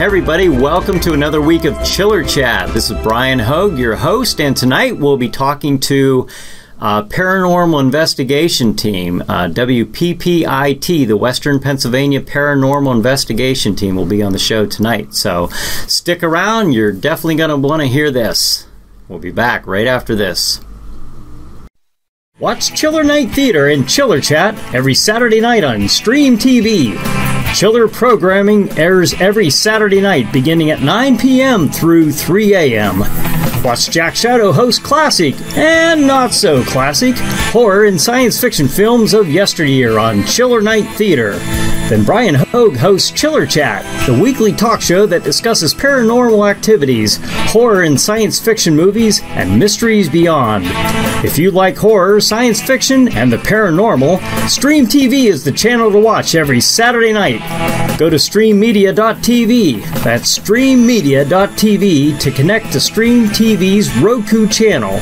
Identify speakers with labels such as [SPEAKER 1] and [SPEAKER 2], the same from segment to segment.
[SPEAKER 1] everybody, welcome to another week of Chiller Chat. This is Bryan Hogue, your host, and tonight we'll be talking to Paranormal Investigation Team, W.P.P.I.T, the Western Pennsylvania Paranormal Investigation Team will be on the show tonight. So stick around, you're definitely going to want to hear this. We'll be back right after this. Watch Chiller Night Theater and Chiller Chat every Saturday night on Stream TV. Chiller programming airs every Saturday night beginning at 9 p.m. through 3 a.m. Watch Jack Shadow host classic and not so classic horror and science fiction films of yesteryear on Chiller Night Theater. Then Bryan Hogue hosts Chiller Chat, the weekly talk show that discusses paranormal activities, horror and science fiction movies, and mysteries beyond. If you like horror, science fiction, and the paranormal, Stream TV is the channel to watch every Saturday night. Go to streammedia.tv, that's streammedia.tv, to connect to Stream TV's Roku channel.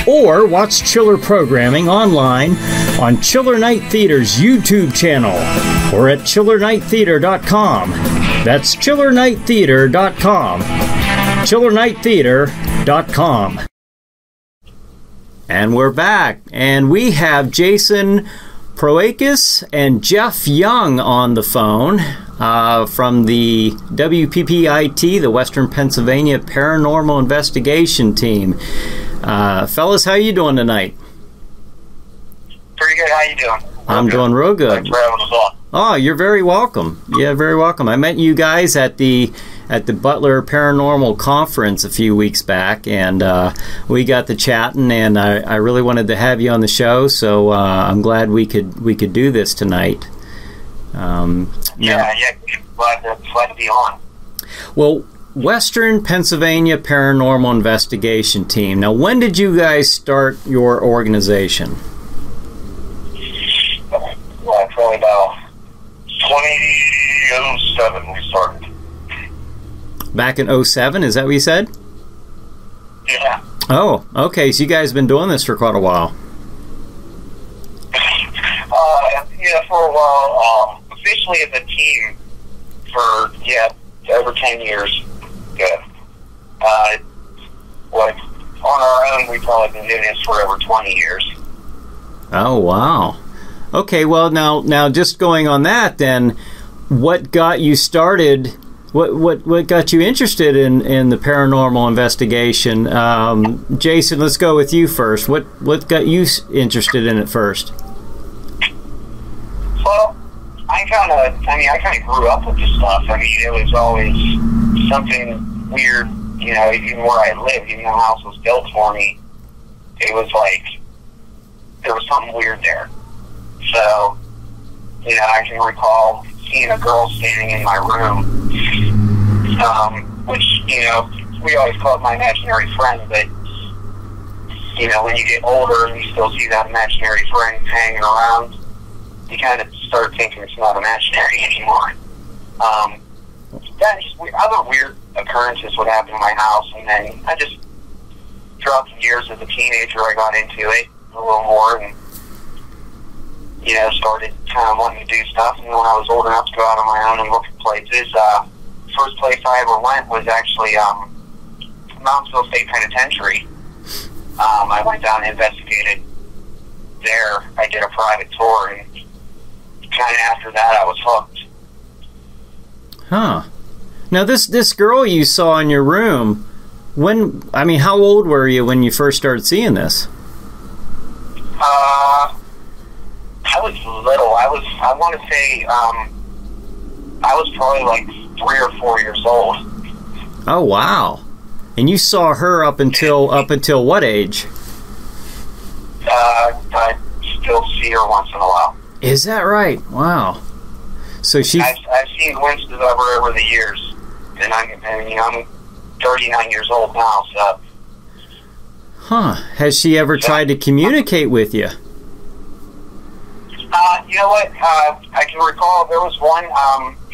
[SPEAKER 1] Or watch Chiller programming online on Chiller Night Theater's YouTube channel or at chillernighttheater.com. That's chillernighttheater.com. chillernighttheater.com. And we're back, and we have Jason Proakis and Jeff Young on the phone from the W.P.P.I.T, the Western Pennsylvania Paranormal Investigation Team. Fellas, how you doing tonight?
[SPEAKER 2] Pretty good. How you doing?
[SPEAKER 1] I'm doing real good.
[SPEAKER 2] Thanks for having us on.
[SPEAKER 1] Oh, you're very welcome. Yeah, very welcome. I met you guys at the Butler Paranormal Conference a few weeks back, and we got to chatting, and I really wanted to have you on the show, so I'm glad we could do this tonight.
[SPEAKER 2] Glad to be on.
[SPEAKER 1] Well, Western Pennsylvania Paranormal Investigation Team. Now, when did you guys start your organization?
[SPEAKER 2] Well, probably about 2007 we started.
[SPEAKER 1] Back in 2007, is that what you said?
[SPEAKER 2] Yeah.
[SPEAKER 1] Oh, okay, so you guys have been doing this for quite a while.
[SPEAKER 2] Yeah, for a while. Officially as a team for, over 10 years. Good. On our own, we've probably been doing this for over 20 years.
[SPEAKER 1] Oh, wow. Okay, well, now just going on that, then, what got you started? What got you interested in the paranormal investigation? Jason, let's go with you first. What got you interested in it first?
[SPEAKER 2] Well, I kind of grew up with this stuff. I mean, it was always something weird, even where I lived, even the house was built for me, it was like, there was something weird there. So, I can recall seeing a girl standing in my room, which, we always called my imaginary friend, but, when you get older and you still see that imaginary friend hanging around, you kind of start thinking it's not imaginary anymore. Other weird occurrences would happen in my house, and then I just, throughout the years as a teenager, I got into it a little more, and, started kind of wanting to do stuff. And when I was old enough to go out on my own and look at places, first place I ever went was actually Moundsville State Penitentiary. I went down and investigated there. I did a private tour, and kind of after that, I was hooked.
[SPEAKER 1] Huh. Now, this girl you saw in your room, how old were you when you first started seeing this?
[SPEAKER 2] I was little. I want to say, I was probably like 3 or 4 years old.
[SPEAKER 1] Oh, wow. And you saw her up until what age?
[SPEAKER 2] I still see her once in a while.
[SPEAKER 1] Is that right? Wow. So I've
[SPEAKER 2] seen glimpses of her over the years, and I'm 39 years old now. So.
[SPEAKER 1] Huh? Has she ever tried to communicate with you?
[SPEAKER 2] You know what? I can recall there was one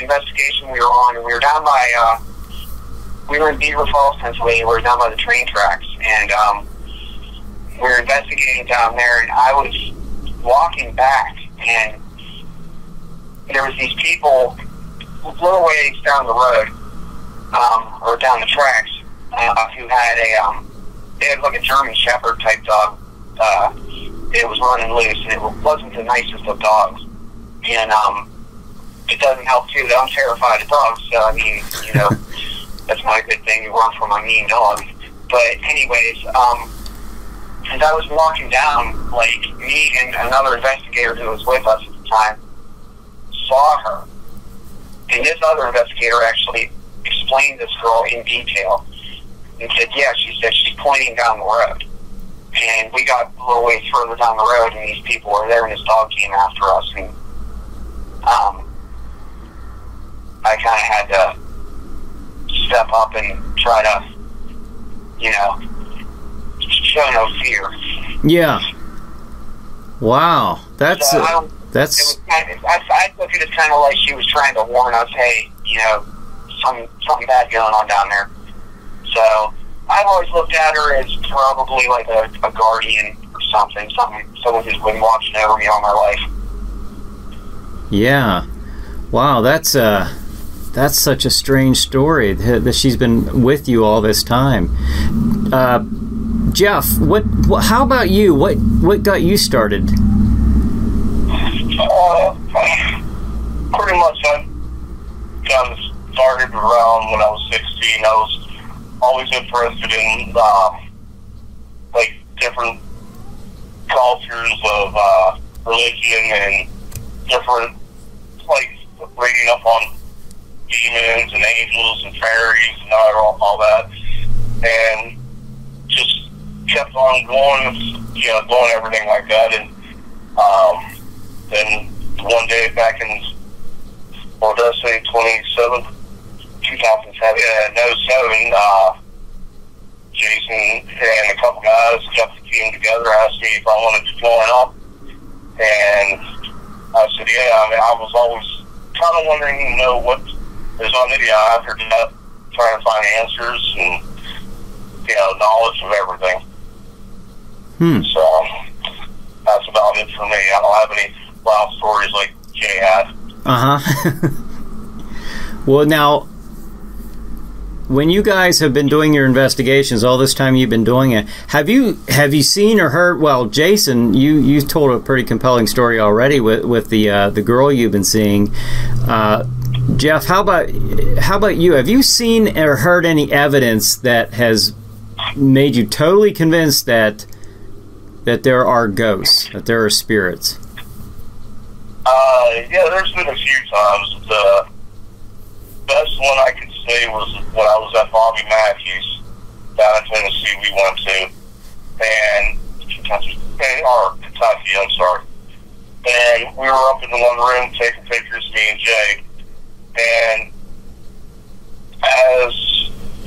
[SPEAKER 2] investigation we were on, and we were down by. We were in Beaver Falls, Pennsylvania. We were down by the train tracks, and we were investigating down there. And I was walking back, and there was these people a little ways down the road, or down the tracks, who had they had like a German Shepherd type dog. It was running loose, and it wasn't the nicest of dogs. And it doesn't help too that I'm terrified of dogs. So I mean, you know, that's not a good thing. You run from a mean dog. But anyways, as I was walking down, like, me and another investigator who was with us at the time saw her. And this other investigator actually explained this girl in detail and said, yeah, she said she's pointing down the road. And we got a little ways further down the road, and these people were there, and this dog came after us. And I kind of had to step up and try to, you know, show no fear.
[SPEAKER 1] Yeah. Wow. That's
[SPEAKER 2] so I took it as kind of like she was trying to warn us, hey, you know, something bad going on down there. So I've always looked at her as probably like a guardian or something, someone who's been watching over me all my life.
[SPEAKER 1] Yeah. Wow, that's such a strange story that she's been with you all this time. Jeff, how about you? What got you started?
[SPEAKER 3] Pretty much I got started around when I was 16. I was always interested in like different cultures of religion and different, like, reading up on demons and angels and fairies and all that, and just kept on going, you know, doing everything like that. And then one day back in, what did I say, 2007, Jason and a couple guys got the team together, asked me if I wanted to join up, and I said, yeah. I mean, I was always kind of wondering, you know, what is on the after that, trying to find answers and, you know, knowledge of everything. So that's about it for me. I don't have any wild stories like Jay had.
[SPEAKER 1] Well, now, when you guys have been doing your investigations, all this time you've been doing it, have you seen or heard? Well, Jason, you told a pretty compelling story already with the girl you've been seeing. Jeff, how about you? Have you seen or heard any evidence that has made you totally convinced that there are ghosts, that there are spirits?
[SPEAKER 3] Yeah, there's been a few times. The best one I could say was when I was at Bobby Matthews down in Tennessee. We went to, and Kentucky, I'm sorry. And we were up in the one room taking pictures, me and Jay. And as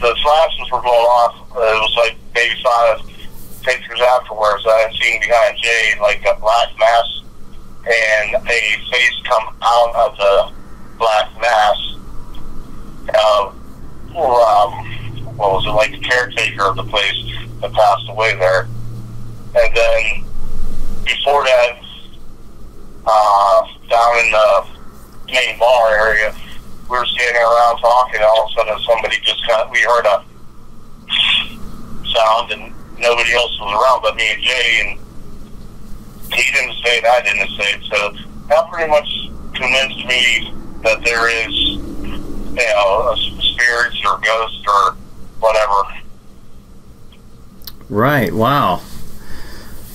[SPEAKER 3] the flashes were going off, it was like maybe 5 pictures afterwards, I had seen behind Jay like a black mask and a face come out of the black mask. What was it, like the caretaker of the place that passed away there. And then before that, down in the main bar area, we were standing around talking, and all of a sudden we heard a sound, and nobody else was around but me and Jay, and he didn't say it, I didn't say it. So that pretty much convinced me that there is, you know, spirits or ghosts or whatever.
[SPEAKER 1] Right. Wow.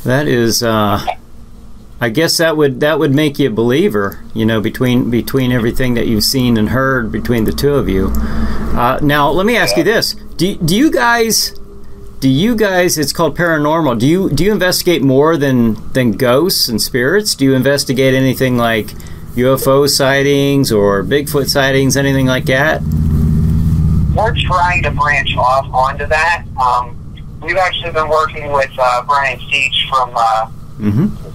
[SPEAKER 1] That is. I guess that would make you a believer, you know, between everything that you've seen and heard between the two of you. Now, let me ask you this: Do you guys? It's called Paranormal. Do you investigate more than ghosts and spirits? Do you investigate anything like UFO sightings or Bigfoot sightings, anything like that?
[SPEAKER 2] We're trying to branch off onto that. We've actually been working with Bryan from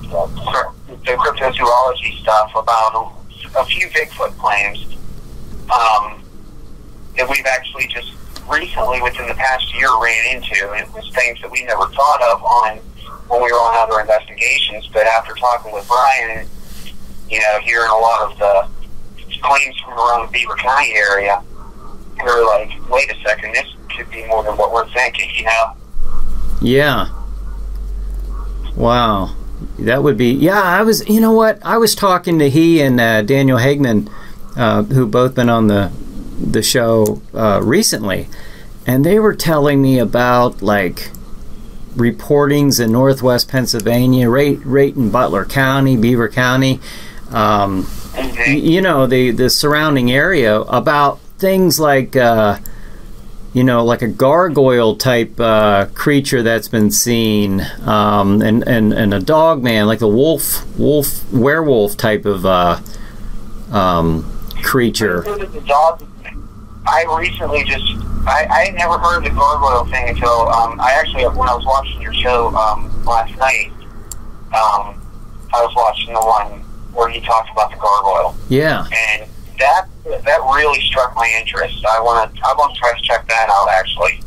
[SPEAKER 2] the cryptozoology stuff about a few Bigfoot claims that we've actually just recently, within the past year, ran into. It was things that we never thought of when we were on other investigations, but after talking with Bryan, you know, hearing a lot of the claims from around the Beaver County area, we're like, wait a second, this could be more than what we're thinking, you know?
[SPEAKER 1] Yeah. Wow. That would be, yeah, I was, you know what, I was talking to he and Daniel Hagman, who both been on the show recently, and they were telling me about, like, reportings in northwest Pennsylvania, right in Butler County, Beaver County, you know, the surrounding area, about things like, you know, like a gargoyle type creature that's been seen, and a dog man, like the werewolf type of creature.
[SPEAKER 2] The dog, I recently I had never heard of the gargoyle thing until I actually, when I was watching your show last night, I was watching the one where he talked about the gargoyle.
[SPEAKER 1] Yeah.
[SPEAKER 2] And that really struck my interest. I want to try to check that out, actually.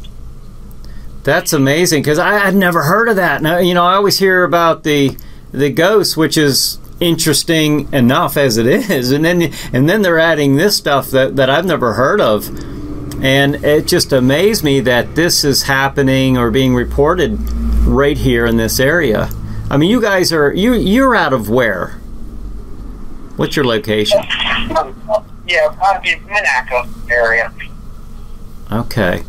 [SPEAKER 1] That's amazing, because I had never heard of that. Now, you know, I always hear about the ghosts, which is interesting enough as it is, and then they're adding this stuff that I've never heard of, and it just amazed me that this is happening or being reported right here in this area. I mean, you guys you're out of where? What's your location?
[SPEAKER 2] Yeah, probably Monaco area.
[SPEAKER 1] Okay.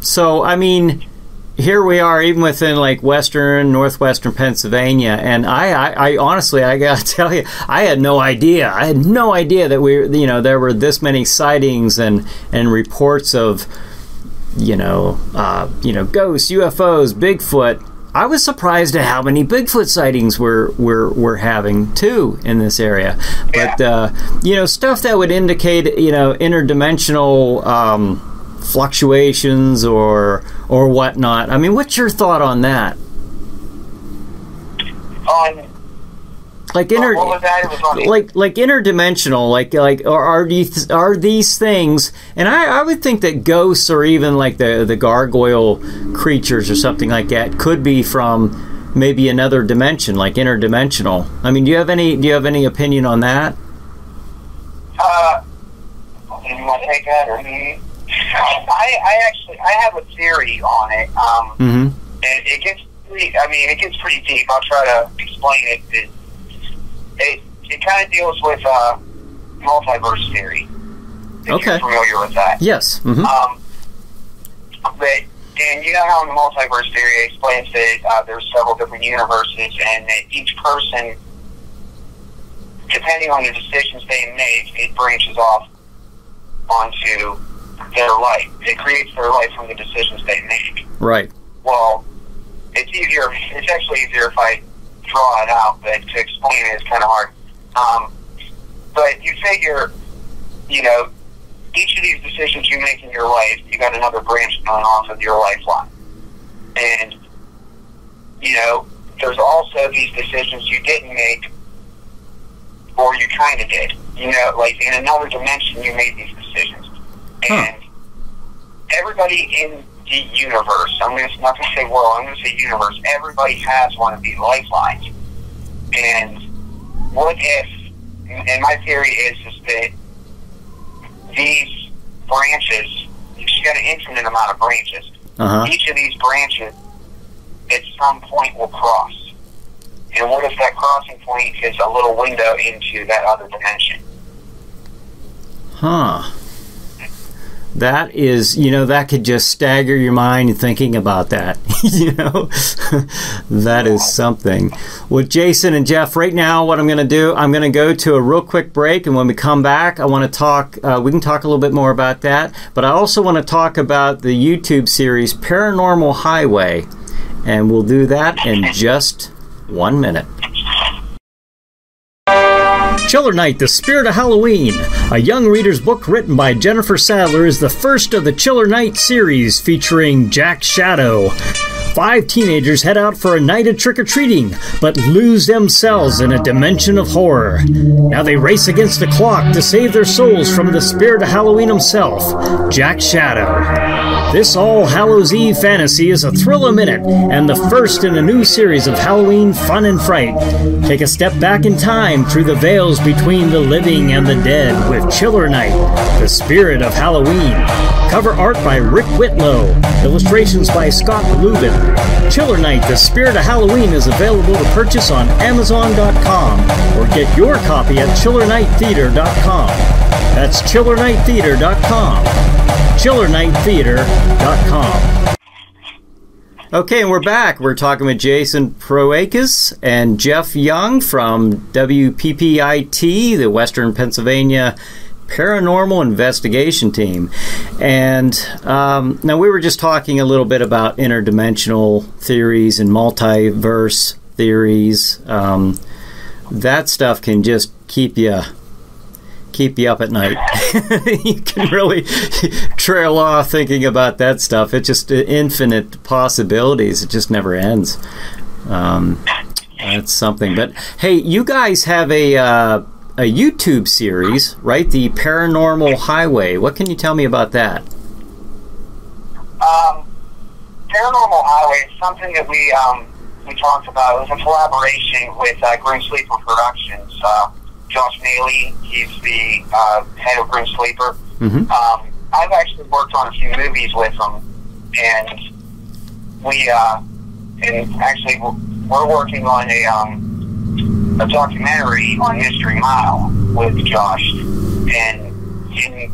[SPEAKER 1] So, I mean, here we are, even within, like, northwestern Pennsylvania, and I honestly, I gotta tell you, I had no idea. I had no idea that there were this many sightings and reports of, ghosts, UFOs, Bigfoot. I was surprised at how many Bigfoot sightings we're having too in this area. But stuff that would indicate interdimensional fluctuations or whatnot. I mean, what's your thought on that?
[SPEAKER 2] On
[SPEAKER 1] like
[SPEAKER 2] what was that? It was on
[SPEAKER 1] like interdimensional, or are these things? And I would think that ghosts or even like the gargoyle creatures or something like that could be from maybe another dimension, like interdimensional. I mean, do you have any opinion on that?
[SPEAKER 2] You want to take that or me? I have a theory on it. And it gets pretty deep. I'll try to explain it. It kind of deals with multiverse theory. If you're familiar with that.
[SPEAKER 1] Yes. Mm-hmm.
[SPEAKER 2] And you know how in the multiverse theory it explains that there's several different universes, and that each person, depending on the decisions they make, it branches off onto their life. It creates their life from the decisions they make.
[SPEAKER 1] Right.
[SPEAKER 2] Well, it's actually easier if I draw it out, but to explain it is kind of hard. But you figure, each of these decisions you make in your life, you got another branch going off of your lifeline. And, there's also these decisions you didn't make, or you kind of did. Like in another dimension, you made these decisions. And everybody in the universe, I'm not going to say world, I'm going to say universe, everybody has one of these lifelines. And what if, and my theory is that these branches, you got an infinite amount of branches. Each of these branches at some point will cross. And what if that crossing point is a little window into that other dimension?
[SPEAKER 1] That is, that could just stagger your mind thinking about that. That is something. Well, Jason and Jeff, right now what I'm going to do, I'm going to go to a real quick break, and when we come back, I want to talk, we can talk a little bit more about that, but I also want to talk about the YouTube series Paranormal Highway, and we'll do that in just 1 minute. Chiller Night, The Spirit of Halloween, a young reader's book written by Jennifer Sadler, is the first of the Chiller Night series featuring Jack Shadow. 5 teenagers head out for a night of trick-or-treating, but lose themselves in a dimension of horror. Now they race against the clock to save their souls from the spirit of Halloween himself, Jack Shadow. This All Hallows Eve fantasy is a thrill a minute, and the first in a new series of Halloween fun and fright. Take a step back in time through the veils between the living and the dead with Chiller Night, the spirit of Halloween. Cover art by Rick Whitlow. Illustrations by Scott Lubin. Chiller Night, the spirit of Halloween is available to purchase on Amazon.com or get your copy at chillernighttheater.com. That's chillernighttheater.com. chillernighttheater.com. Okay, and we're back. We're talking with Jason Proakis and Jeff Young from W.P.P.I.T, the Western Pennsylvania Paranormal Investigation Team. And now we were just talking a little bit about interdimensional theories and multiverse theories. That stuff can just keep you up at night. You can really trail off thinking about that stuff. It's just infinite possibilities. It just never ends. That's something. But hey, you guys have a YouTube series, right? The Paranormal Highway. What can you tell me about that?
[SPEAKER 2] Paranormal Highway is something that we talked about. It was a collaboration with Grim Sleeper Productions. Josh Maley, he's the head of Grim Sleeper.
[SPEAKER 1] Mm-hmm.
[SPEAKER 2] I've actually worked on a few movies with him, and we're working on a documentary on Mystery Mile with Josh, and in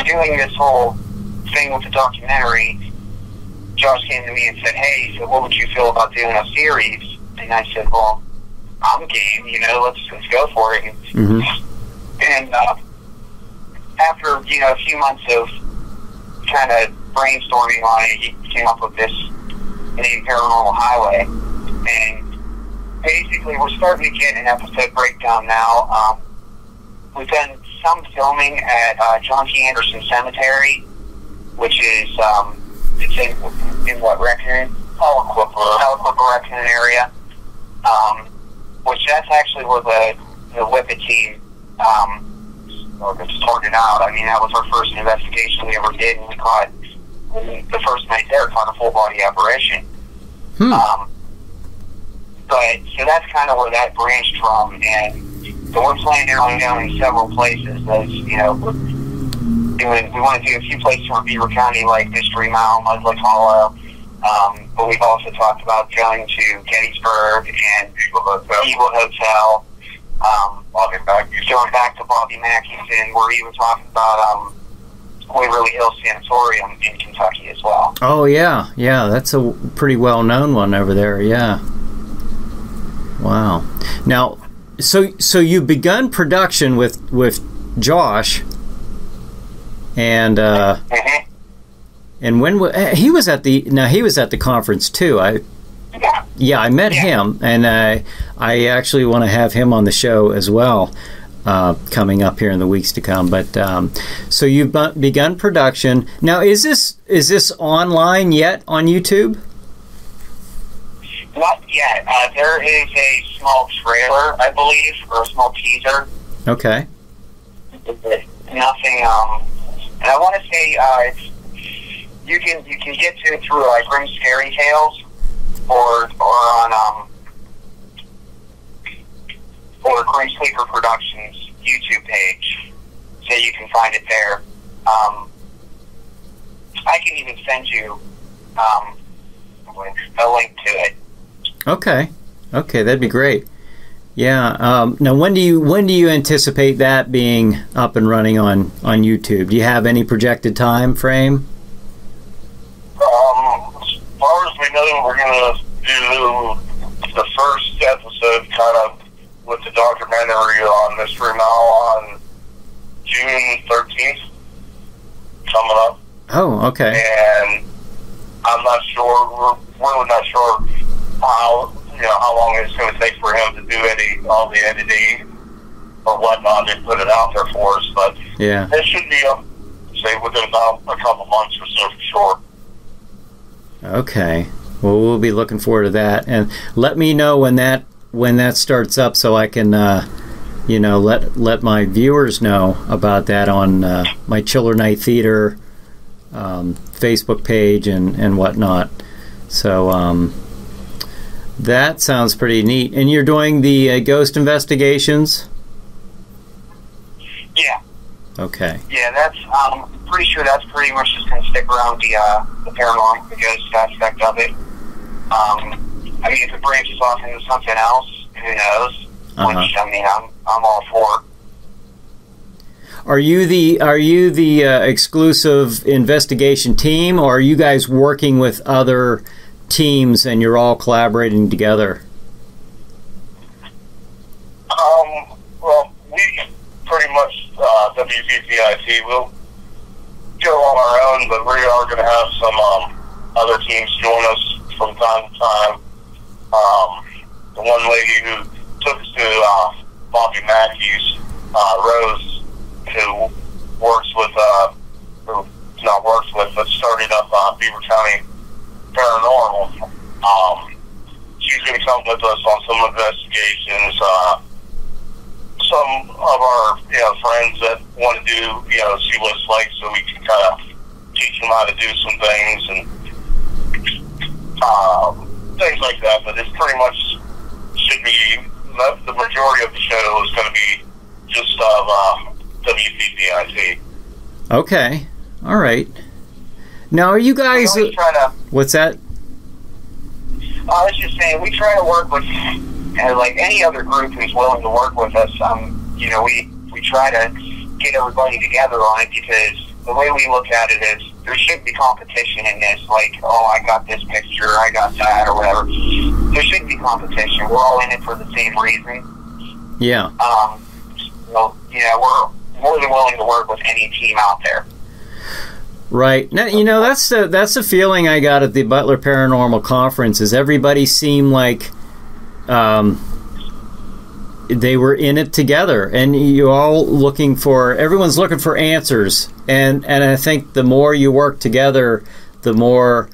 [SPEAKER 2] doing this whole thing with the documentary, Josh came to me and said, "Hey, so what would you feel about doing a series?" And I said, "Well, I'm game, let's go for it."
[SPEAKER 1] Mm-hmm.
[SPEAKER 2] And after, a few months of kind of brainstorming on it, he came up with this name, Paranormal Highway. And basically, we're starting to get an episode breakdown now. We've done some filming at John T. Anderson Cemetery, which is, it's in what, Raccoon? Aliquippa Raccoon area. Which that's actually where the W.P.P.I.T team started out. I mean, that was our first investigation we ever did, and we caught, the first night there, caught a full-body apparition. But, so that's kind of where that branched from, and so we're planning on going several places. As, we want to do a few places in Beaver County, like Mystery Mile, Mudlick Hollow. But we've also talked about going to Gettysburg and Eagle Hotel. Going back to Bobby Mackey's, and we're even talking about Waverly Hills Sanatorium in Kentucky as well.
[SPEAKER 1] Oh yeah, that's a pretty well-known one over there. Yeah. Wow. Now, so you've begun production with Josh, and
[SPEAKER 2] mm-hmm.
[SPEAKER 1] And when he was at the conference too. I met him, and I actually want to have him on the show as well, coming up here in the weeks to come. But so you've begun production now. Is this online yet on YouTube?
[SPEAKER 2] Not yet. There is a small trailer, I believe, or a small teaser.
[SPEAKER 1] Okay.
[SPEAKER 2] Nothing. And I want to say you can get to it through Grim Scary Tales or Grim Sleeper Productions YouTube page, so you can find it there. I can even send you a link to it.
[SPEAKER 1] Okay, that'd be great. Yeah. Now, when do you anticipate that being up and running on YouTube? Do you have any projected time frame?
[SPEAKER 3] As far as we know, we're going to do the first episode kind of with the documentary on Mystery Mile on June 13th, coming up.
[SPEAKER 1] Oh, okay.
[SPEAKER 3] And I'm not sure, we're really not sure how long it's going to take for him to do all the editing or whatnot and put it out there for us, but
[SPEAKER 1] yeah,
[SPEAKER 3] it should be up, say, within about a couple months or so for sure.
[SPEAKER 1] Okay. Well, we'll be looking forward to that, and let me know when that starts up, so I can, let my viewers know about that on my Chiller Night Theater Facebook page and whatnot. So that sounds pretty neat. And you're doing the ghost investigations?
[SPEAKER 2] Yeah.
[SPEAKER 1] Okay.
[SPEAKER 2] Yeah, that's. I'm pretty sure that's pretty much just going to stick around the paranormal, the ghost aspect of it. I mean, if it branches off into something else, who knows? Which, I mean, I'm all for.
[SPEAKER 1] Are you the exclusive investigation team, or are you guys working with other teams and you're all collaborating together?
[SPEAKER 3] Well, we pretty much W.P.P.I.T. will go on our own, but we are going to have some other teams join us from time to time. The one lady who took us to Bobby Matthews, Rose, who works with, who not works with, but started up Beaver County Paranormal. She's going to come with us on some investigations. Some of our friends that want to do see what it's like, so we can kind of teach them how to do some things and things like that. But it's pretty much should be the majority of the show is going to be just W.P.P.I.T.
[SPEAKER 1] Okay, all right. Now, are you guys? What's that?
[SPEAKER 2] I was just saying, we try to work with, like any other group who's willing to work with us. We try to get everybody together on it, because the way we look at it is there shouldn't be competition in this. Like, oh, I got this picture, I got that, or whatever. There shouldn't be competition. We're all in it for the same reason.
[SPEAKER 1] Yeah.
[SPEAKER 2] Well, we're more than willing to work with any team out there.
[SPEAKER 1] Right. Now, that's the feeling I got at the Butler Paranormal Conference. Is everybody seemed like they were in it together, and everyone's looking for answers. And I think the more you work together, the more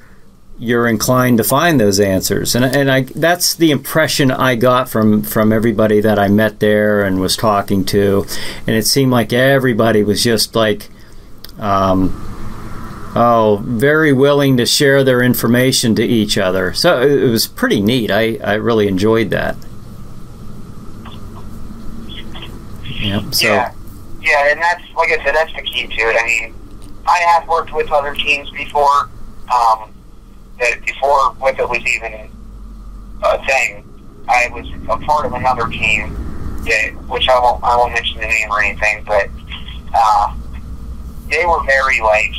[SPEAKER 1] you're inclined to find those answers. And that's the impression I got from everybody that I met there and was talking to. And it seemed like everybody was just like, very willing to share their information to each other. So it was pretty neat. I really enjoyed that. Yep. So.
[SPEAKER 2] Yeah, and that's, like I said, that's the key to it. I mean, I have worked with other teams before, that before WIP was even a thing. I was a part of another team, which I won't mention the name or anything, but they were very, like,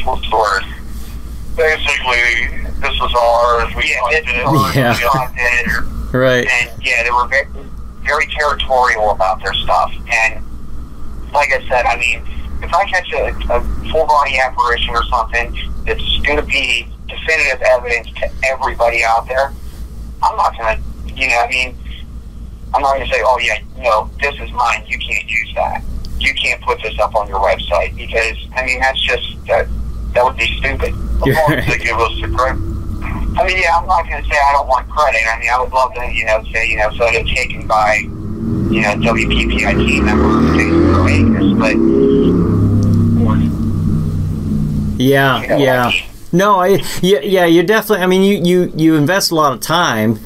[SPEAKER 2] what's the word?
[SPEAKER 3] Basically, this was ours. We
[SPEAKER 2] did it.
[SPEAKER 1] Right.
[SPEAKER 2] And they were very, very territorial about their stuff. And like I said, I mean, if I catch a full body apparition or something that's going to be definitive evidence to everybody out there, I'm not going to, I'm not going to say, oh yeah, no, this is mine. You can't use that. You can't put this up on your website, because that's just that would be stupid.
[SPEAKER 3] As long as they give us the credit.
[SPEAKER 2] I'm not going to say I don't want credit. I would love to, say, photo taken by, W.P.P.I.T. member of Proakis, but
[SPEAKER 1] yeah. No, you definitely. You invest a lot of time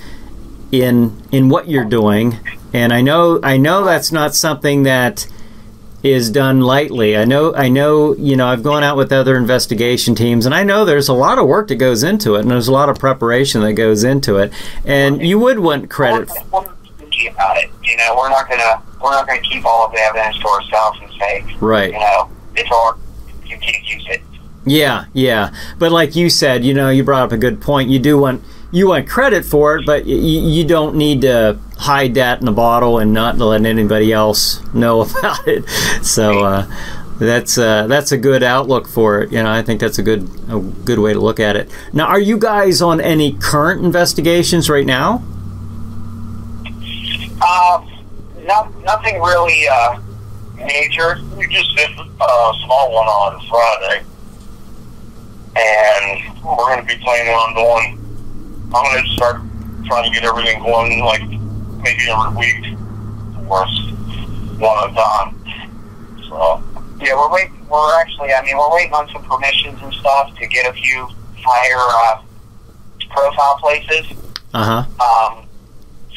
[SPEAKER 1] in what you're doing, and I know that's not something that is done lightly. I know, I've gone out with other investigation teams, and I know there's a lot of work that goes into it, and there's a lot of preparation that goes into it, and you would want credit.
[SPEAKER 2] About it, we're not gonna keep all of the evidence to ourselves and say,
[SPEAKER 1] right,
[SPEAKER 2] it's hard, you can't use it.
[SPEAKER 1] Yeah, but like you said, you brought up a good point. You want credit for it, but you don't need to hide that in a bottle and not let anybody else know about it. So that's a good outlook for it. I think that's a good way to look at it. Now, are you guys on any current investigations right now?
[SPEAKER 2] Nothing really major.
[SPEAKER 3] We just did a small one on Friday. and we're going to be planning on going. I'm going to start trying to get everything going, like maybe every week for us, one at a time. So
[SPEAKER 2] yeah, we're waiting. We're waiting on some permissions and stuff to get a few higher profile places.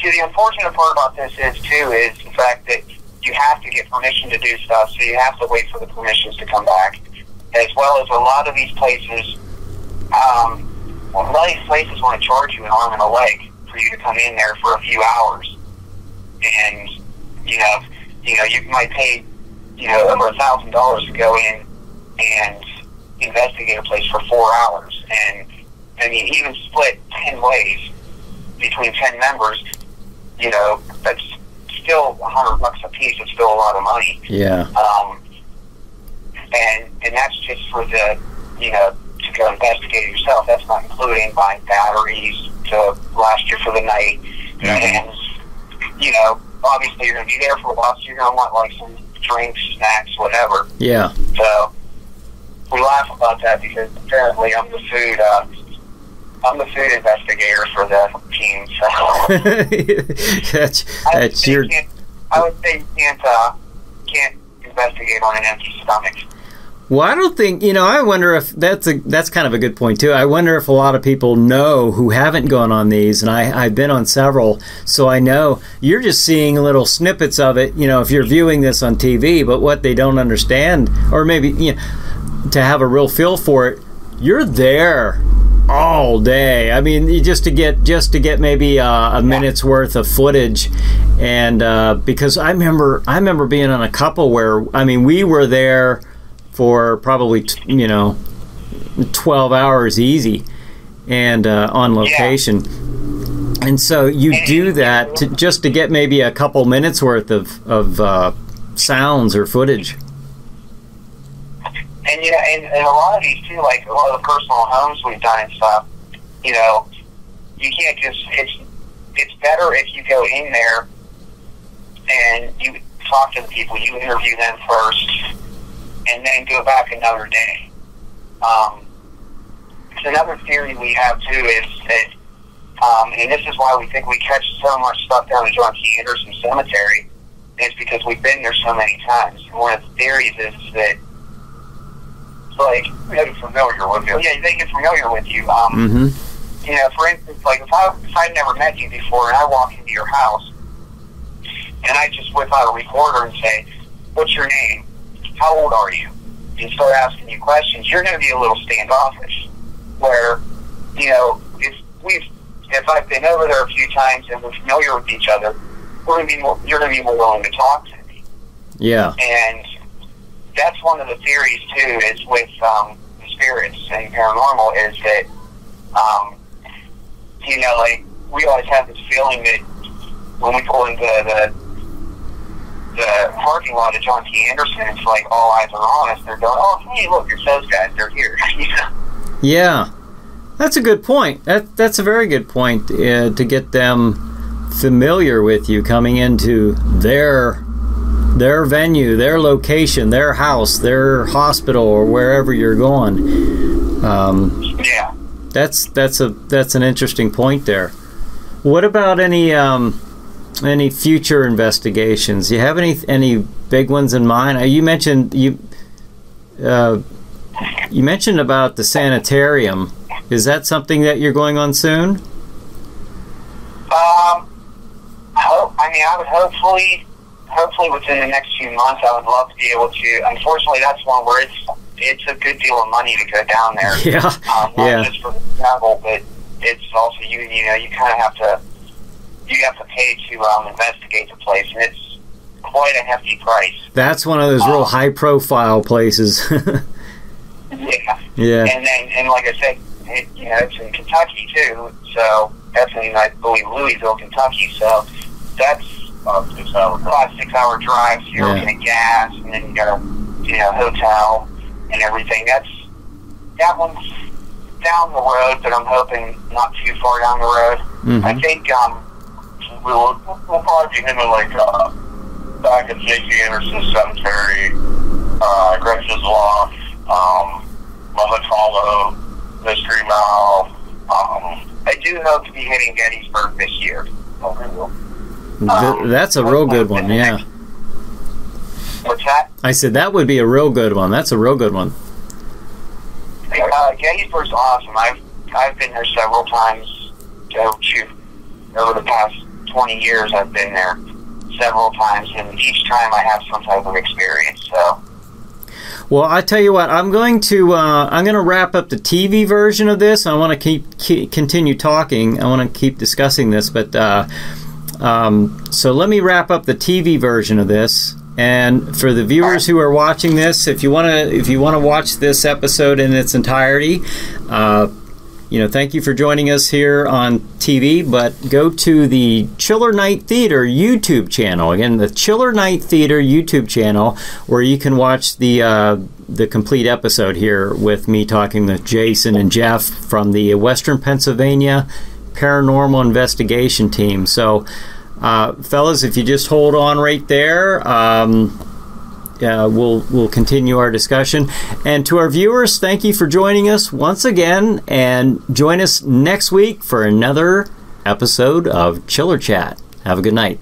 [SPEAKER 2] See, the unfortunate part about this is the fact that you have to get permission to do stuff, so you have to wait for the permissions to come back. As well as a lot of these places, a lot of these places want to charge you an arm and a leg for you to come in there for a few hours. And, you might pay, over $1,000 to go in and investigate a place for 4 hours. And, even split 10 ways between 10 members, that's still $100 a piece. It's still a lot of money.
[SPEAKER 1] Yeah.
[SPEAKER 2] And that's just for the, to go investigate it yourself. That's not including buying batteries to last you for the night. And, obviously you're going to be there for a while, so you're going to want, like, some drinks, snacks, whatever.
[SPEAKER 1] Yeah.
[SPEAKER 2] So we laugh about that because apparently I'm the food investigator for the team. So I would say you can't investigate on an empty stomach.
[SPEAKER 1] Well, I don't think, I wonder if that's kind of a good point too. I wonder if a lot of people know who haven't gone on these, and I've been on several, so I know you're just seeing little snippets of it, if you're viewing this on TV, but what they don't understand, or maybe, to have a real feel for it, you're there all day. I mean, just to get maybe a minute's worth of footage, and because I remember being on a couple where, we were there for probably 12 hours easy, and on location. Yeah. And so you do that just to get maybe a couple minutes worth of sounds or footage.
[SPEAKER 2] And and a lot of these too, like a lot of the personal homes we've done and stuff, you can't just. It's better if you go in there and you talk to the people, you interview them first, and then go back another day. Another theory we have too is that, and this is why we think we catch so much stuff down in John T. Anderson Cemetery, is because we've been there so many times. And one of the theories is that, like,
[SPEAKER 3] they get familiar with you.
[SPEAKER 2] Yeah, they get familiar with you.
[SPEAKER 1] Mm-hmm.
[SPEAKER 2] For instance, like if I've never met you before and I walk into your house and I just whip out a recorder and say, "What's your name? How old are you?" and start asking you questions, you're going to be a little standoffish. Where, if I've been over there a few times and we're familiar with each other, you're going to be more willing to talk to me.
[SPEAKER 1] Yeah.
[SPEAKER 2] And that's one of the theories too, is with spirits and paranormal, is that, like, we always have this feeling that when we pull into the parking lot of John T. Anderson, it's like all eyes are on us. They're going, "Oh, hey, look, it's those guys. They're here."
[SPEAKER 1] Yeah, that's a good point. That's a very good point, to get them familiar with you coming into their venue, their location, their house, their hospital, or wherever you're going.
[SPEAKER 2] Yeah,
[SPEAKER 1] that's an interesting point there. What about any future investigations? Do you have any big ones in mind? You mentioned about the sanitarium. Is that something that you're going on soon?
[SPEAKER 2] I would hopefully within the next few months, I would love to be able to. Unfortunately, that's one where it's a good deal of money to go down there.
[SPEAKER 1] Yeah.
[SPEAKER 2] Not just for the travel, but it's also you kind of have to. You have to pay to investigate the place, and it's quite a hefty price. That's
[SPEAKER 1] one of those real high-profile places.
[SPEAKER 2] Yeah.
[SPEAKER 1] Yeah.
[SPEAKER 2] And like I said, it's in Kentucky too. So that's in, I believe, Louisville, Kentucky. So that's about a 6-hour drive. So you're looking at gas, and then you got a hotel and everything. That one's down the road, but I'm hoping not too far down the road.
[SPEAKER 1] Mm-hmm.
[SPEAKER 2] I think.
[SPEAKER 3] We'll probably be hitting like back at J.T. Anderson Cemetery, Gretchen's Loft, Monte Carlo, Mystery Mile.
[SPEAKER 2] I do hope to be hitting Gettysburg this year.
[SPEAKER 1] That's a real good one, yeah.
[SPEAKER 2] What's that?
[SPEAKER 1] I said that would be a real good one. That's a real good one.
[SPEAKER 2] Gettysburg's awesome. I've been there several times. Over the past 20 years, I've been there several times, and each time I have some type of experience. So.
[SPEAKER 1] Well, I tell you what, I'm going to wrap up the TV version of this. I want to continue talking. I want to keep discussing this, but so let me wrap up the TV version of this. And for the viewers who are watching this, if you want to watch this episode in its entirety, thank you for joining us here on TV. But go to the Chiller Night Theater YouTube channel. Again, the Chiller Night Theater YouTube channel, where you can watch the complete episode here with me talking with Jason and Jeff from the Western Pennsylvania Paranormal Investigation Team. So. Fellas, if you just hold on right there, we'll continue our discussion. And to our viewers, thank you for joining us once again, and join us next week for another episode of Chiller Chat. Have a good night.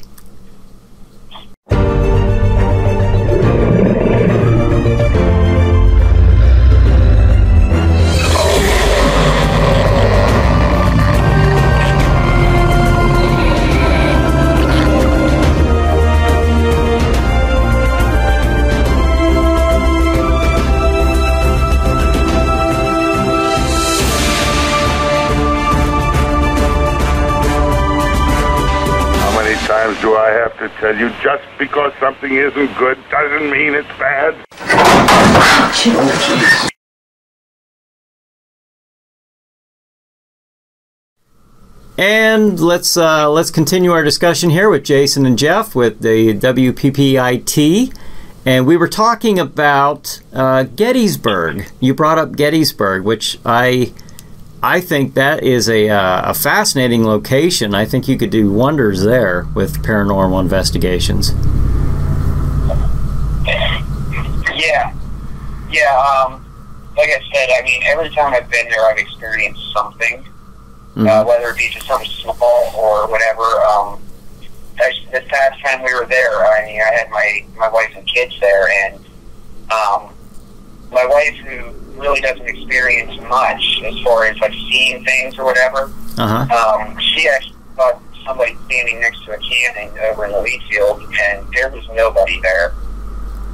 [SPEAKER 3] Do I have to tell you, just because something isn't good doesn't mean it's bad?
[SPEAKER 1] And let's continue our discussion here with Jason and Jeff with the W.P.P.I.T. And we were talking about Gettysburg. You brought up Gettysburg, which I think that is a fascinating location. I think you could do wonders there with paranormal investigations.
[SPEAKER 2] Yeah. Like I said, I mean, every time I've been there, I've experienced something, whether it be just something small or whatever. This past time we were there, I mean, I had my wife and kids there, and my wife, who really doesn't experience much as far as like seeing things or whatever. She actually saw somebody standing next to a cannon over in the wheat field, and there was nobody there.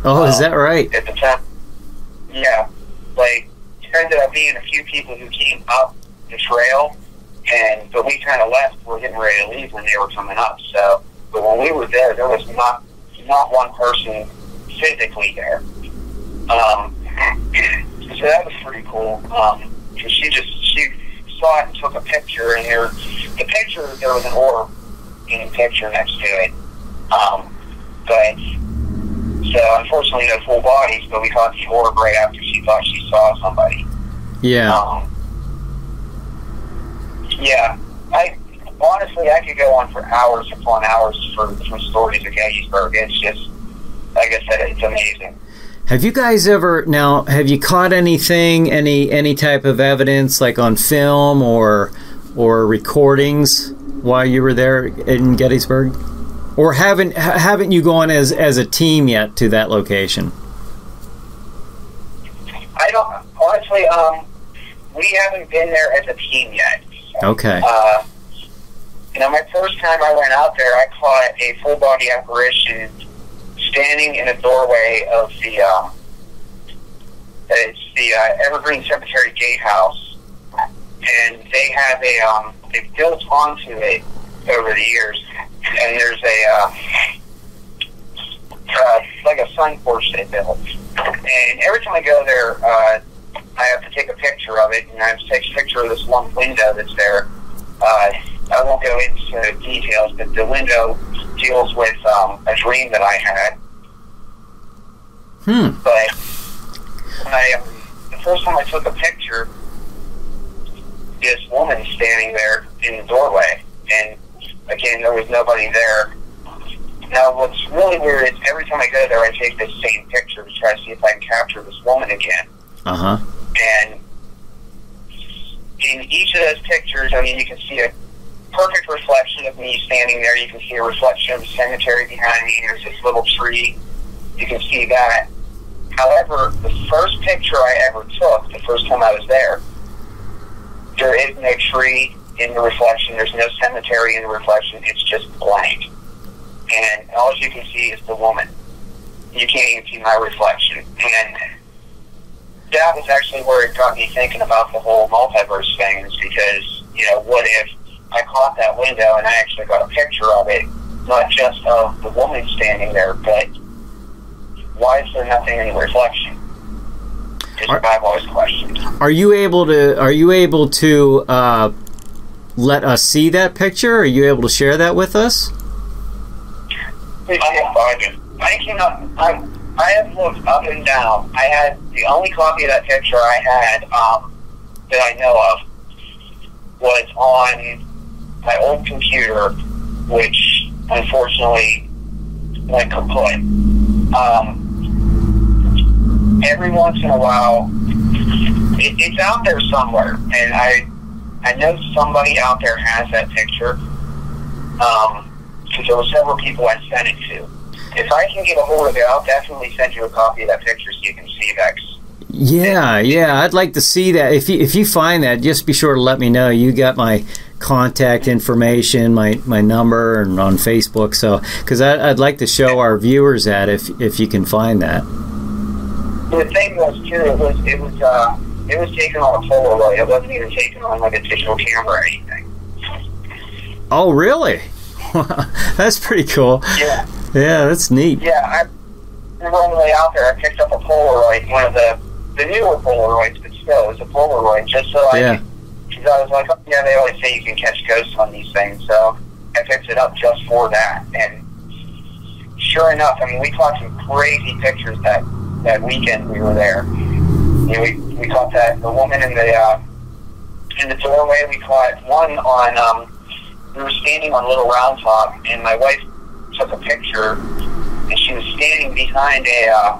[SPEAKER 1] Oh, is that right?
[SPEAKER 2] At the time, yeah. Like, there ended up being a few people who came up the trail, but we kind of left. We were getting ready to leave when they were coming up. So, but when we were there was not one person physically there. So that was pretty cool. She saw it and took a picture, and there was an orb in the picture next to it. But so unfortunately no full bodies, but we caught the orb right after she thought she saw somebody.
[SPEAKER 1] Yeah.
[SPEAKER 2] Yeah. Honestly, I could go on for hours upon hours for stories of Gettysburg. It's just, like I said, it's amazing.
[SPEAKER 1] Have you guys ever, now, have you caught anything, any type of evidence, like on film or recordings while you were there in Gettysburg? Or haven't you gone as a team yet to that location?
[SPEAKER 2] I don't, honestly, we haven't been there as a team yet.
[SPEAKER 1] Okay.
[SPEAKER 2] My first time I went out there, I caught a full body apparition standing in a doorway of it's the Evergreen Cemetery Gatehouse, and they have they built onto it over the years, and there's like a sun porch they built, and every time I go there, I have to take a picture of it, and I have to take a picture of this one window that's there. I won't go into details, but the window deals with a dream that I had. But the first time I took a picture, this woman standing there in the doorway, and again, there was nobody there. Now, what's really weird is every time I go there, I take this same picture to try to see if I can capture this woman again. And in each of those pictures, I mean, you can see a perfect reflection of me standing there. You can see a reflection of the cemetery behind me. There's this little tree. You can see that. However, the first picture I ever took, the first time I was there is no tree in the reflection. There's no cemetery in the reflection. It's just blank. And all you can see is the woman. You can't even see my reflection. And that was actually where it got me thinking about the whole multiverse thing, is because, you know, what if I caught that window and I actually got a picture of it, not just of the woman standing there, but why is there nothing in the reflection? Just what I've always questioned.
[SPEAKER 1] Are you able to let us see that picture? Are you able to share that with us?
[SPEAKER 3] I can find it.
[SPEAKER 2] I have looked up and down. I had the only copy of that picture I had that I know of was on my old computer, which unfortunately went kaput. Every once in a while, it's out there somewhere, and I know somebody out there has that picture, because there were several people I sent it to. If I can get a hold of it, I'll definitely send you a copy of that picture so you can see that.
[SPEAKER 1] Yeah, I'd like to see that. If you find that, just be sure to let me know. You got my contact information, my number, and on Facebook. So, because I'd like to show our viewers that if you can find that.
[SPEAKER 2] The thing was too, it was taken on a Polaroid. It wasn't even taken on like a digital camera or anything.
[SPEAKER 1] Oh, really? That's pretty cool.
[SPEAKER 2] Yeah.
[SPEAKER 1] Yeah, that's neat.
[SPEAKER 2] Yeah, I remember on the way out there, I picked up a Polaroid, one of the newer Polaroids, but still, it was a Polaroid, just so because I was like, oh, yeah, they always say you can catch ghosts on these things, so I picked it up just for that, and sure enough, I mean, we caught some crazy pictures that weekend we were there. You know, we caught the woman in the doorway. We caught one on, we were standing on Little Round Top, and my wife took a picture, and she was standing behind a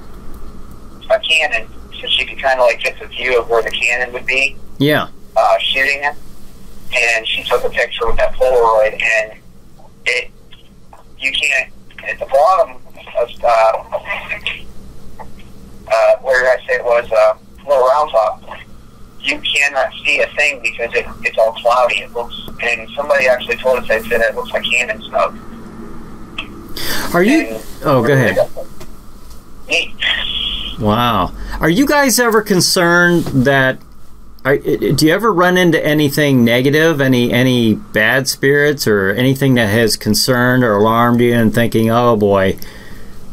[SPEAKER 2] cannon, so she could kind of like get the view of where the cannon would be.
[SPEAKER 1] Yeah.
[SPEAKER 2] Shooting it, and she took a picture with that Polaroid, and you can't, at the bottom of where did I say it was, Little Round Top, you cannot see a thing because it's all cloudy. It looks, and somebody actually told us, they said it looks like cannon smoke.
[SPEAKER 1] Are you? Oh, go ahead.
[SPEAKER 2] Neat.
[SPEAKER 1] Wow. Are you guys ever concerned that? Do you ever run into anything negative, any bad spirits, or anything that has concerned or alarmed you, and thinking, "Oh boy,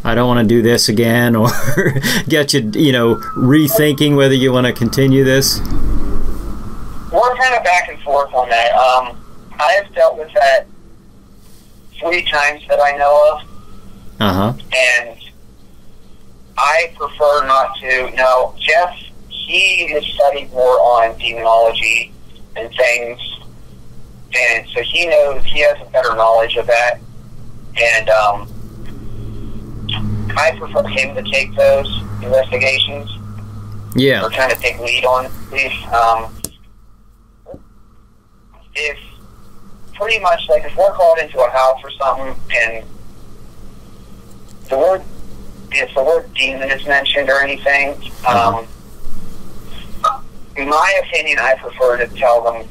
[SPEAKER 1] I don't want to do this again," or get you, rethinking whether you want to continue this?
[SPEAKER 2] We're kind of back and forth on that. I have dealt with that 3 times that I know of.
[SPEAKER 1] Uh-huh.
[SPEAKER 2] And I prefer not to. Now, Jeff, he has studied more on demonology and things, and so he knows, he has a better knowledge of that. And I prefer him to take those investigations.
[SPEAKER 1] Yeah.
[SPEAKER 2] Or kind of take lead on these. If pretty much, like, if we're called into a house or something, and if the word demon is mentioned or anything, in my opinion, I prefer to tell them,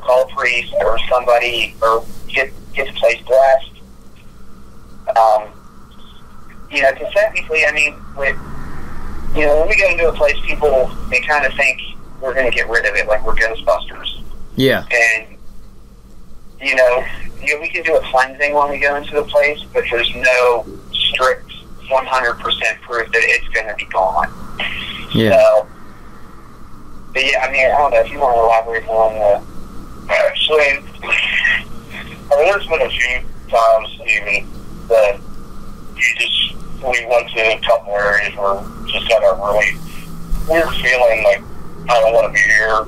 [SPEAKER 2] call a priest or somebody, or get the place blessed. Because technically, I mean, when we go into a place, people, they kind of think we're going to get rid of it, like we're Ghostbusters.
[SPEAKER 1] Yeah.
[SPEAKER 2] And, we can do a cleansing when we go into the place, but there's no strict 100% proof that it's going to be gone.
[SPEAKER 1] Yeah.
[SPEAKER 2] So, but yeah, I mean, I don't know if you want to elaborate on the...
[SPEAKER 3] Actually, there's been a few times even that we went to a couple areas where just got a really weird feeling like, I don't want to be here,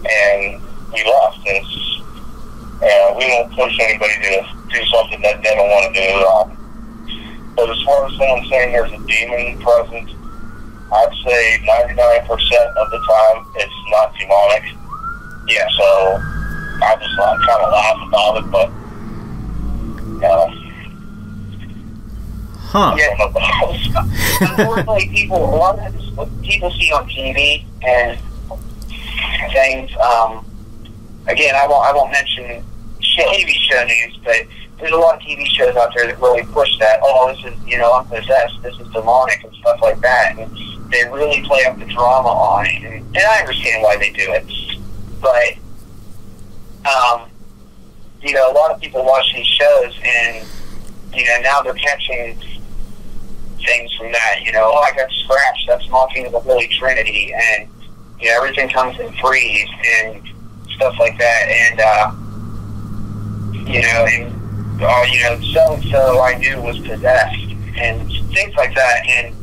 [SPEAKER 3] and we left. And we won't push anybody to do something that they don't want to do. But as far as someone saying there's a demon present, I'd say 99% of the time it's not demonic. yeah, so I just kind of laugh about it, but
[SPEAKER 2] yeah. Unfortunately, a lot of this, what people see on TV and things. Again, I won't mention TV show names, but there's a lot of TV shows out there that really push that. Oh, this is, I'm possessed. This is demonic and stuff like that. And they really play up the drama on it, and I understand why they do it. But a lot of people watch these shows, and now they're catching things from that. Oh, I got scratched. That's mocking of the Holy Trinity, and everything comes in threes and stuff like that. And so and so I knew was possessed and things like that. And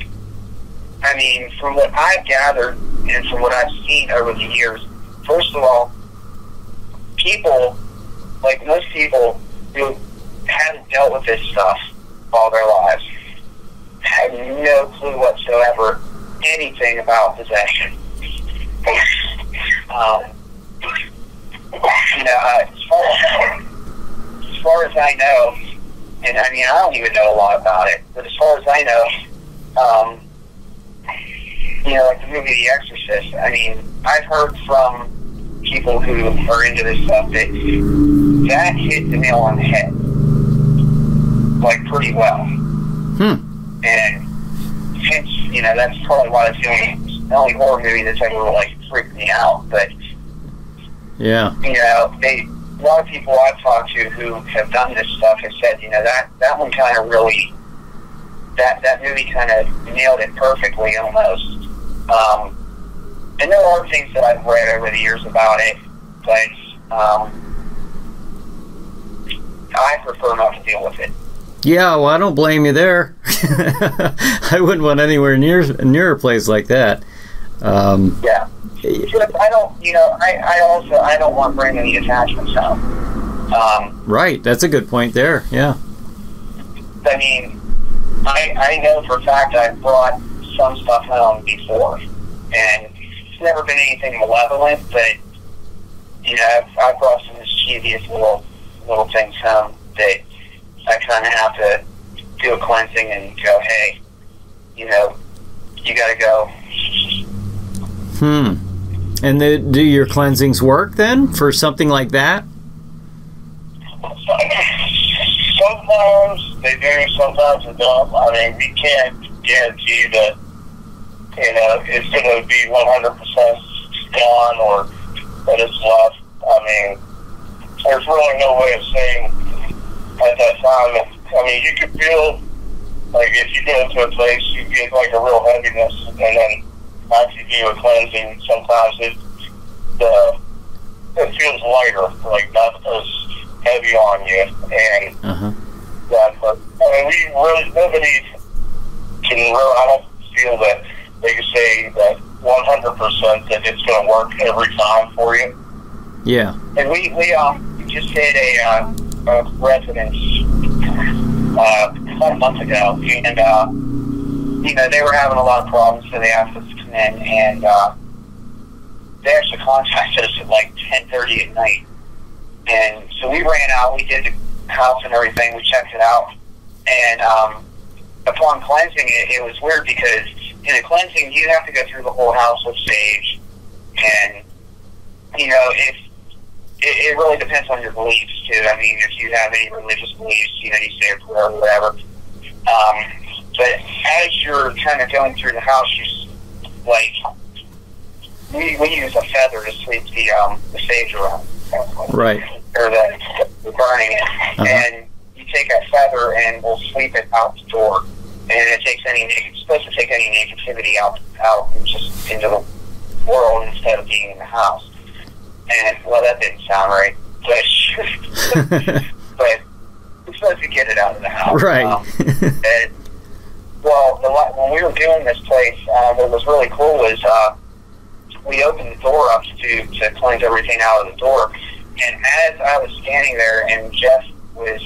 [SPEAKER 2] I mean, from what I've gathered and from what I've seen over the years, first of all, people, like most people who haven't dealt with this stuff all their lives, have no clue whatsoever anything about possession. As far as I know, and I mean, I don't even know a lot about it, but as far as I know, like the movie The Exorcist, I mean, I've heard from people who are into this stuff that hit the nail on the head, like, pretty well. And hence, that's probably why it's the only horror movie that's ever, like, freaked me out. But,
[SPEAKER 1] yeah,
[SPEAKER 2] a lot of people I've talked to who have done this stuff have said, that one kind of really, that movie kind of nailed it perfectly almost. And there are things that I've read over the years about it, but I prefer not to deal with it.
[SPEAKER 1] Yeah, well, I don't blame you there. I wouldn't want anywhere near a place like that.
[SPEAKER 2] Yeah. I don't, I don't want to bring any attachments home.
[SPEAKER 1] Right, that's a good point there, yeah.
[SPEAKER 2] I mean, I know for a fact I've brought some stuff home before, and it's never been anything malevolent, but, I've brought some mischievous little things home that I kind of have to do a cleansing and go, hey, you gotta go.
[SPEAKER 1] And do your cleansings work then for something like that?
[SPEAKER 3] Sometimes they do, sometimes they don't. I mean, we can't guarantee that, it's going to be 100% gone or that it's left. I mean, there's really no way of saying at that time. I mean, you could feel, like, if you go into a place, you get, like, a real heaviness, and then after you do a cleansing, sometimes it feels lighter, like not as heavy on you, and but I mean, nobody can really, I don't feel that they can say that 100% that it's going to work every time for you.
[SPEAKER 1] Yeah.
[SPEAKER 2] And we just did a residence about a month ago, and they were having a lot of problems, so they asked us to come in, and they actually contacted us at like 10:30 at night. And so we ran out, we did the house and everything, we checked it out, and upon cleansing it was weird because in a cleansing you have to go through the whole house with sage, and it really depends on your beliefs too. I mean, if you have any religious beliefs, you say a prayer or whatever. But as you're kind of going through the house, we use a feather to sweep the sage around.
[SPEAKER 1] Right.
[SPEAKER 2] Or the burning it. And you take a feather and we'll sweep it out the door. And it's supposed to take any negativity out and just into the world instead of being in the house. And, well, that didn't sound right. But we're supposed to get it out of the house.
[SPEAKER 1] Right.
[SPEAKER 2] When we were doing this place, what was really cool was we opened the door up to cleanse everything out of the door. And as I was standing there and Jeff was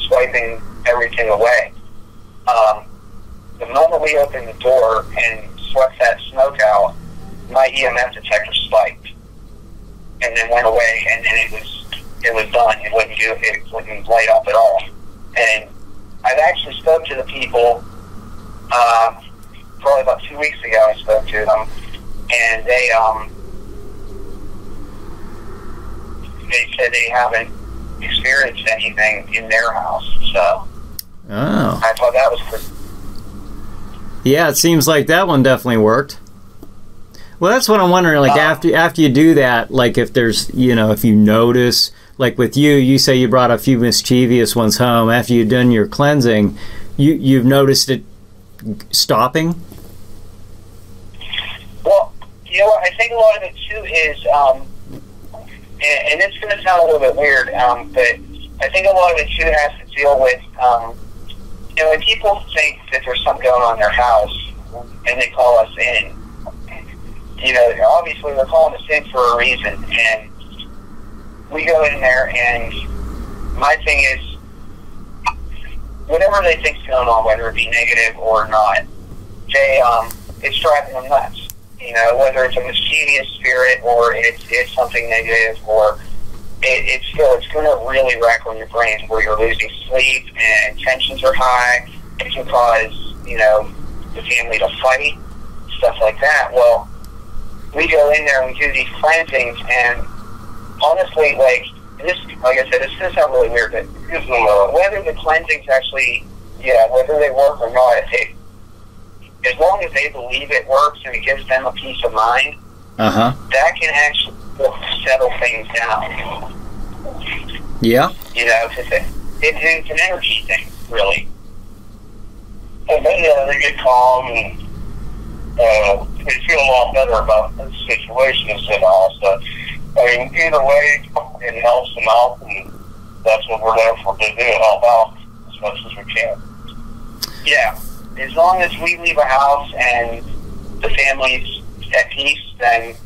[SPEAKER 2] swiping everything away, the moment we opened the door and swept that smoke out, my EMF detector spiked. and then went away, and then it was done. It wouldn't light up at all. And I've actually spoke to the people, probably about 2 weeks ago I spoke to them, and they said they haven't experienced anything in their house, so I thought that was pretty.
[SPEAKER 1] Yeah, it seems like that one definitely worked. Well, that's what I'm wondering, like, after you do that, like, if there's, if you notice, like with you say you brought a few mischievous ones home, after you've done your cleansing, you've noticed it stopping?
[SPEAKER 2] Well, you know what, I think a lot of it, too, is, and it's going to sound a little bit weird, but I think a lot of it, too, has to deal with, when people think that there's something going on in their house, and they call us in, obviously they're calling us in for a reason, and we go in there, and my thing is, whatever they think's going on, whether it be negative or not, it's driving them nuts. Whether it's a mischievous spirit or it's something negative, or it's going to really wreck on your brain where you're losing sleep and tensions are high. It can cause, the family to fight, stuff like that. Well, we go in there and we do these cleansings, and honestly, like I said, it's going to sound really weird, but whether the cleansings actually, whether they work or not, as long as they believe it works and it gives them a peace of mind, that can actually settle things down.
[SPEAKER 1] Yeah.
[SPEAKER 2] Because it's an energy thing, really.
[SPEAKER 3] And then they get calm and they feel a lot better about the situation instead of all stuff. Either way, it helps them out, and that's what we're there for, to do, help out as much as we can.
[SPEAKER 2] Yeah. As long as we leave a house and the family's at peace, then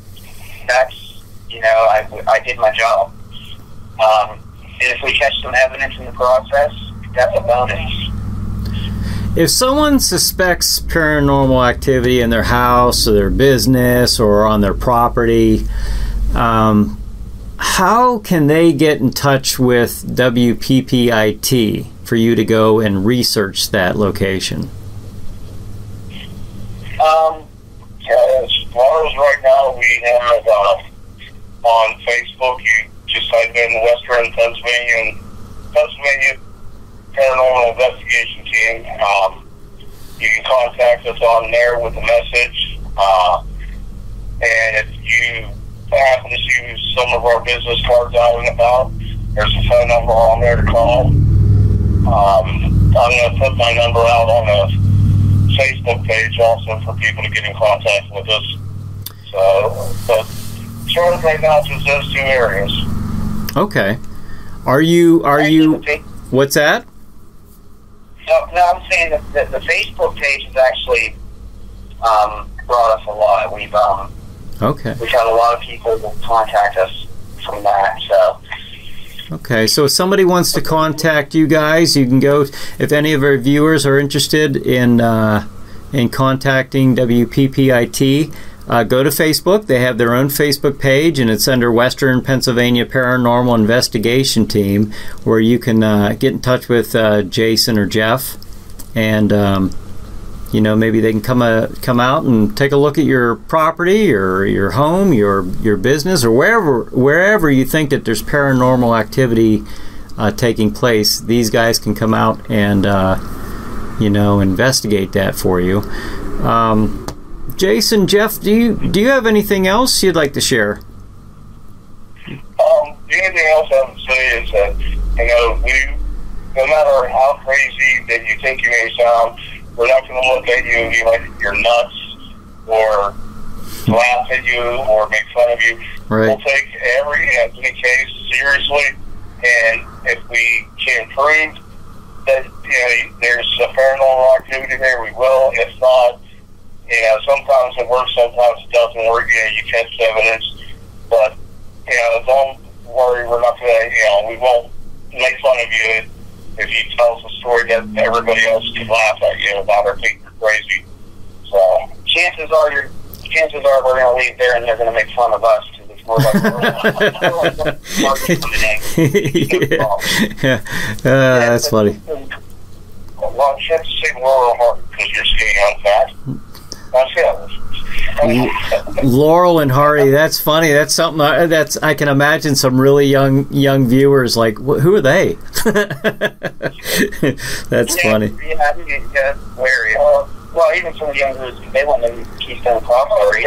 [SPEAKER 2] that's, I did my job. And if we catch some evidence in the process, that's a bonus.
[SPEAKER 1] If someone suspects paranormal activity in their house or their business or on their property, how can they get in touch with W.P.P.I.T for you to go and research that location?
[SPEAKER 3] As far as right now, we have on Facebook, you just type in Western Pennsylvania Paranormal Investigation Team. You can contact us on there with a message. And if you happen to see some of our business cards out and about, there's a phone number on there to call. I'm going to put my number out on the Facebook page also for people to get in contact with us. So, but sort of right now, it's just those two areas. Okay.
[SPEAKER 1] Are you? What's that?
[SPEAKER 2] No, I'm saying that the Facebook page has actually brought us a lot. We've had a lot of people contact us from that. So.
[SPEAKER 1] Okay, so if somebody wants to contact you guys, you can go. If any of our viewers are interested in contacting W.P.P.I.T, go to Facebook. They have their own Facebook page, and it's under Western Pennsylvania Paranormal Investigation Team, where you can get in touch with Jason or Jeff, and maybe they can come out and take a look at your property or your home, your business, or wherever you think that there's paranormal activity taking place. These guys can come out and investigate that for you. Jason, Jeff, do you have anything else you'd like to share?
[SPEAKER 3] The only thing else I would say is that no matter how crazy that you think you may sound, we're not going to look at you and be like you're nuts or laugh at you or make fun of you.
[SPEAKER 1] Right.
[SPEAKER 3] We'll take every case seriously, and if we can prove that there's a paranormal activity there, we will. If not, sometimes it works, sometimes it doesn't work. You catch evidence, but don't worry. We're not going to. We won't make fun of you if you tell us a story that everybody else can laugh at you about or think you're crazy. So chances are we're going to leave there and they're going to make fun of us to the
[SPEAKER 2] It's more like
[SPEAKER 1] that's funny.
[SPEAKER 3] Well, you have to say Laurel Hardy because you're seeing on fat. That's it.
[SPEAKER 1] Laurel and Hardy, that's funny. That's something I can imagine some really young viewers like, who are they? That's funny.
[SPEAKER 2] Yeah, wary. Well, even some of the younger, they want them to keep them proper.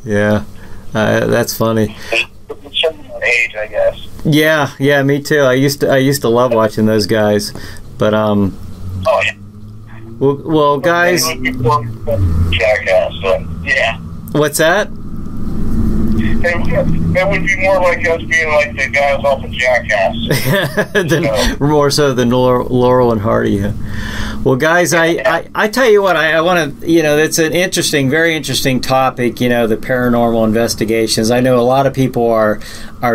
[SPEAKER 1] Yeah, that's funny.
[SPEAKER 2] Age, I guess.
[SPEAKER 1] Yeah, me too. I used to love watching those guys, but
[SPEAKER 2] Oh yeah.
[SPEAKER 1] Well, guys.
[SPEAKER 3] Jackass.
[SPEAKER 2] Yeah.
[SPEAKER 1] What's that?
[SPEAKER 3] It would be more like us being like the guys off of Jackass.
[SPEAKER 1] More so than Laurel and Hardy. Yeah. Well, guys, I tell you what, I want to, it's an interesting, very interesting topic, the paranormal investigations. I know a lot of people are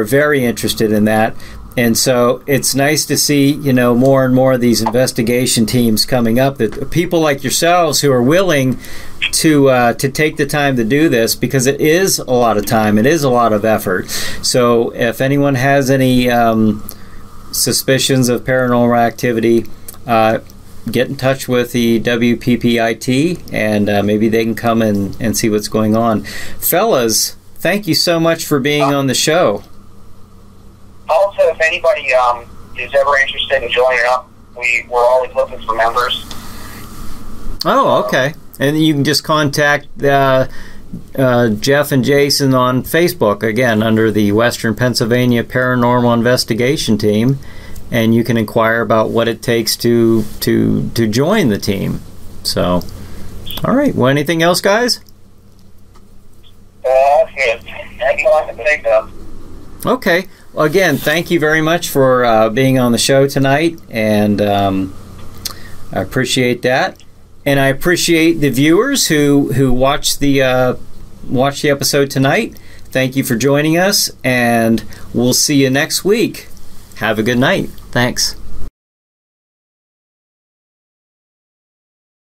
[SPEAKER 1] very interested in that. And so it's nice to see, more and more of these investigation teams coming up, that people like yourselves who are willing to take the time to do this, because it is a lot of time, it is a lot of effort. So if anyone has any suspicions of paranormal activity, get in touch with the W.P.P.I.T, and maybe they can come and see what's going on. Fellas, thank you so much for being on the show.
[SPEAKER 2] Also, if anybody is ever interested in joining up, we're always looking for members.
[SPEAKER 1] Oh, okay. And you can just contact Jeff and Jason on Facebook, again, under the Western Pennsylvania Paranormal Investigation Team, and you can inquire about what it takes to join the team. So, all right. Well, anything else, guys?
[SPEAKER 2] That's good. That's all I can think of.
[SPEAKER 1] Okay. Well, again, thank you very much for being on the show tonight, and I appreciate that. And I appreciate the viewers who watched the episode tonight. Thank you for joining us, and we'll see you next week. Have a good night. Thanks.